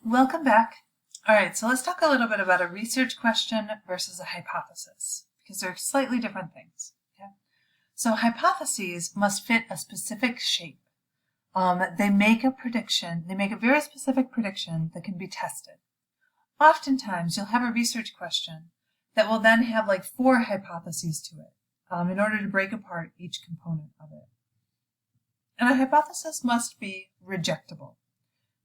Welcome back. All right, so let's talk a little bit about a research question versus a hypothesis, because they're slightly different things. Okay? So hypotheses must fit a specific shape. They make a prediction, they make a very specific prediction that can be tested. Oftentimes, you'll have a research question that will then have like 4 hypotheses to it in order to break apart each component of it. And a hypothesis must be rejectable.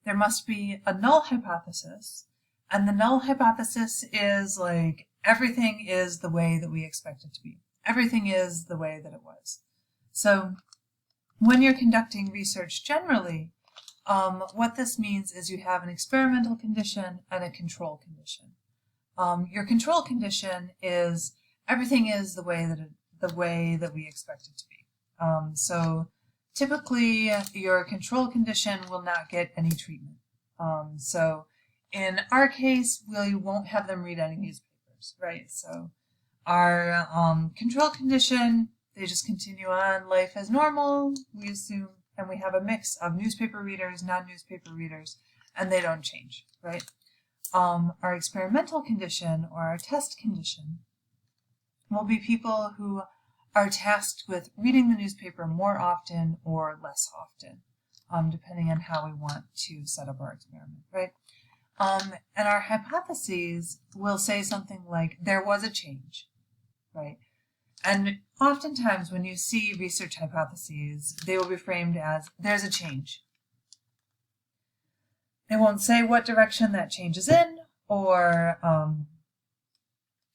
There must be a null hypothesis, and the null hypothesis is like everything is the way that we expect it to be. Everything is the way that it was. So when you're conducting research generally, what this means is you have an experimental condition and a control condition. Your control condition is everything is the way that we expect it to be. So typically, your control condition will not get any treatment. So in our case, we won't have them read any newspapers, right? So our control condition, they just continue on life as normal, we assume, and we have a mix of newspaper readers, non-newspaper readers, and they don't change, right? Our experimental condition or our test condition will be people who are tasked with reading the newspaper more often or less often, depending on how we want to set up our experiment, right? And our hypotheses will say something like, there was a change, right? And oftentimes when you see research hypotheses, they will be framed as, there's a change. They won't say what direction that change is in or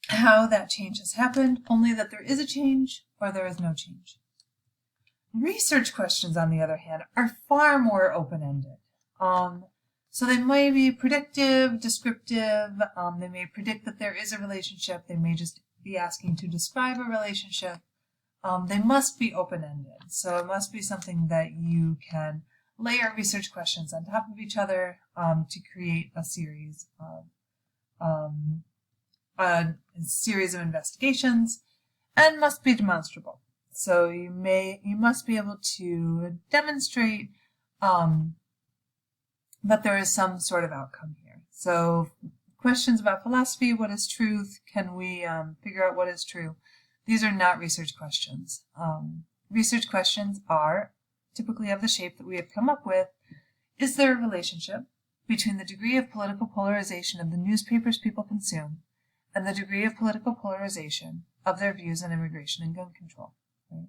how that change has happened, only that there is a change or there is no change. Research questions, on the other hand, are far more open-ended. So they may be predictive, descriptive, they may predict that there is a relationship, they may just be asking to describe a relationship. They must be open-ended, so it must be something that you can layer research questions on top of each other to create a series of investigations, and must be demonstrable. So you must be able to demonstrate that there is some sort of outcome here. So questions about philosophy, what is truth? Can we figure out what is true? These are not research questions. Research questions are typically of the shape that we have come up with. Is there a relationship between the degree of political polarization of the newspapers people consume and the degree of political polarization of their views on immigration and gun control? Right?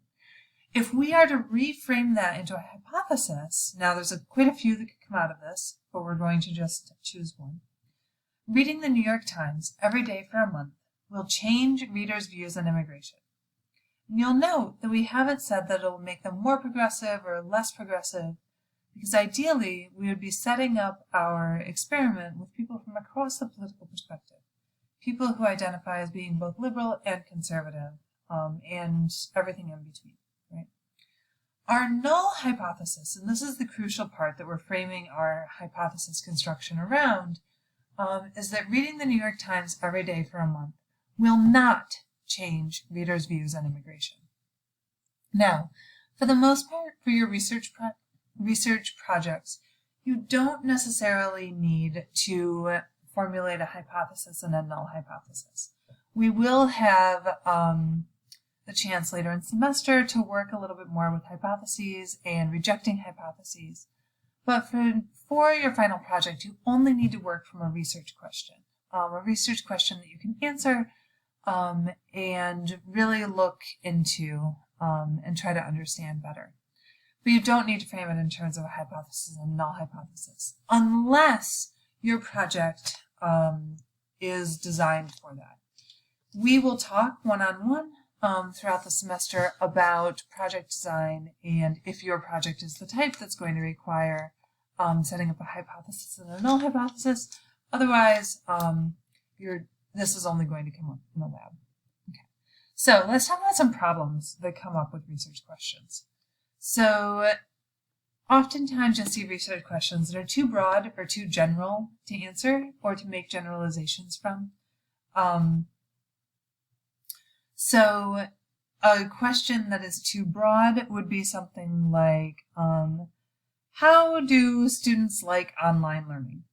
If we are to reframe that into a hypothesis, now there's quite a few that could come out of this, but we're going to just choose one. Reading the New York Times every day for a month will change readers' views on immigration. And you'll note that we haven't said that it will make them more progressive or less progressive, because ideally we would be setting up our experiment with people from across the political perspective, people who identify as being both liberal and conservative, and everything in between. Right? Our null hypothesis, and this is the crucial part that we're framing our hypothesis construction around, is that reading the New York Times every day for a month will not change readers' views on immigration. Now, for the most part, for your research projects, you don't necessarily need to formulate a hypothesis and a null hypothesis. We will have the chance later in semester to work a little bit more with hypotheses and rejecting hypotheses. But for your final project, you only need to work from a research question that you can answer and really look into and try to understand better. But you don't need to frame it in terms of a hypothesis and null hypothesis, unless your project is designed for that. We will talk one-on-one throughout the semester about project design, and if your project is the type that's going to require setting up a hypothesis and a null hypothesis. Otherwise, this is only going to come up in the lab. Okay. So let's talk about some problems that come up with research questions. So oftentimes you'll see research questions that are too broad or too general to answer or to make generalizations from. So a question that is too broad would be something like, how do students like online learning?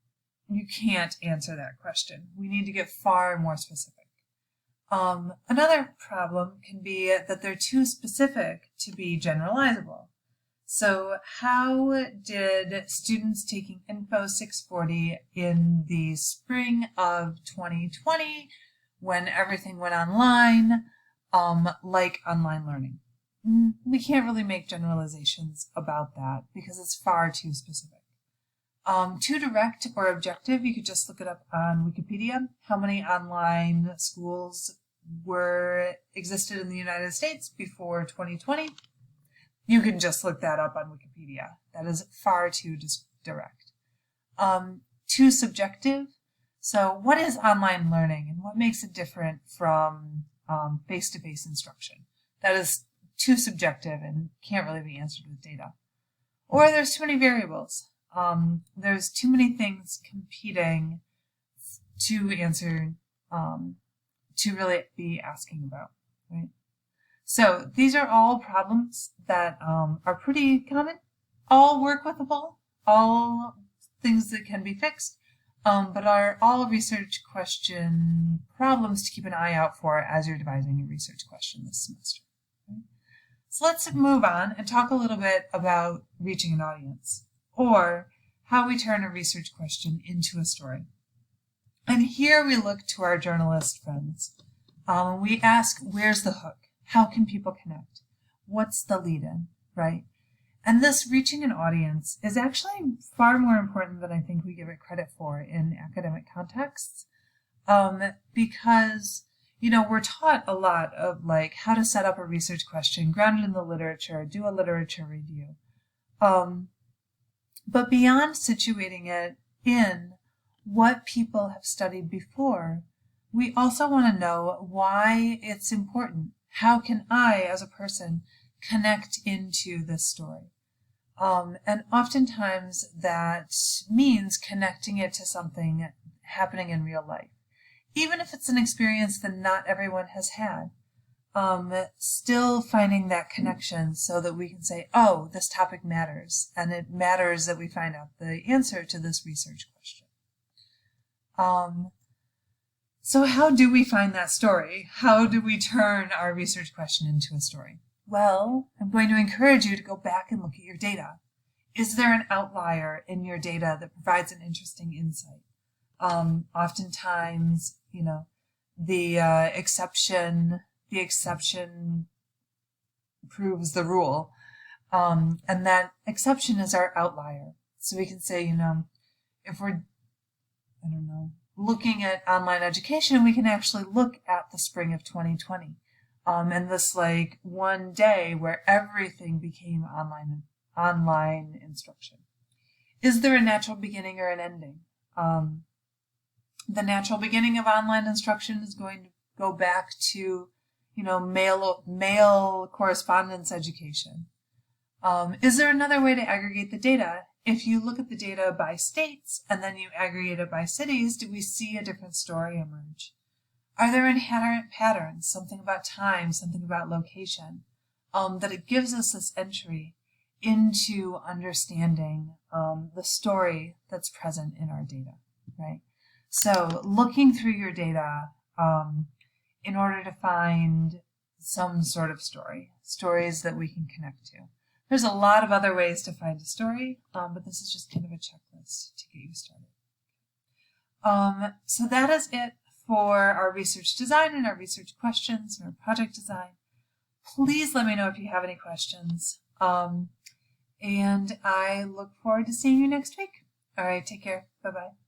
you can't answer that question. We need to get far more specific. Another problem can be that they're too specific to be generalizable. So how did students taking INFO640 in the spring of 2020, when everything went online, like online learning? We can't really make generalizations about that because it's far too specific. Too direct or objective, you could just look it up on Wikipedia. How many online schools existed in the United States before 2020? You can just look that up on Wikipedia. That is far too direct. Too subjective. So what is online learning and what makes it different from face-to-face instruction? That is too subjective and can't really be answered with data. Or there's too many variables. There's too many things competing to answer, to really be asking about, right? So these are all problems that are pretty common, all work withable, all things that can be fixed, but are all research question problems to keep an eye out for as you're devising your research question this semester. Okay? So let's move on and talk a little bit about reaching an audience, or how we turn a research question into a story. And here we look to our journalist friends. We ask, where's the hook? How can people connect? What's the lead-in, right? And this reaching an audience is actually far more important than I think we give it credit for in academic contexts, because, you know, we're taught a lot of like how to set up a research question, grounded in the literature, do a literature review. But beyond situating it in what people have studied before, we also want to know why it's important. How can I, as a person, connect into this story? And oftentimes that means connecting it to something happening in real life. Even if it's an experience that not everyone has had, still finding that connection so that we can say, oh, this topic matters, and it matters that we find out the answer to this research question. So how do we find that story? How do we turn our research question into a story? Well, I'm going to encourage you to go back and look at your data. Is there an outlier in your data that provides an interesting insight? Oftentimes, you know, the exception proves the rule, and that exception is our outlier. So we can say, you know, if we're, I don't know, looking at online education, we can actually look at the spring of 2020, and this like one day where everything became online instruction. Is there a natural beginning or an ending? The natural beginning of online instruction is going to go back to, you know, mail correspondence education. Is there another way to aggregate the data? If you look at the data by states and then you aggregate it by cities, do we see a different story emerge? Are there inherent patterns, something about time, something about location, that it gives us this entry into understanding the story that's present in our data, right? So looking through your data in order to find some sort of stories that we can connect to. There's a lot of other ways to find a story, but this is just kind of a checklist to get you started. So that is it for our research design and our research questions and our project design. Please let me know if you have any questions. And I look forward to seeing you next week. All right, take care. Bye-bye.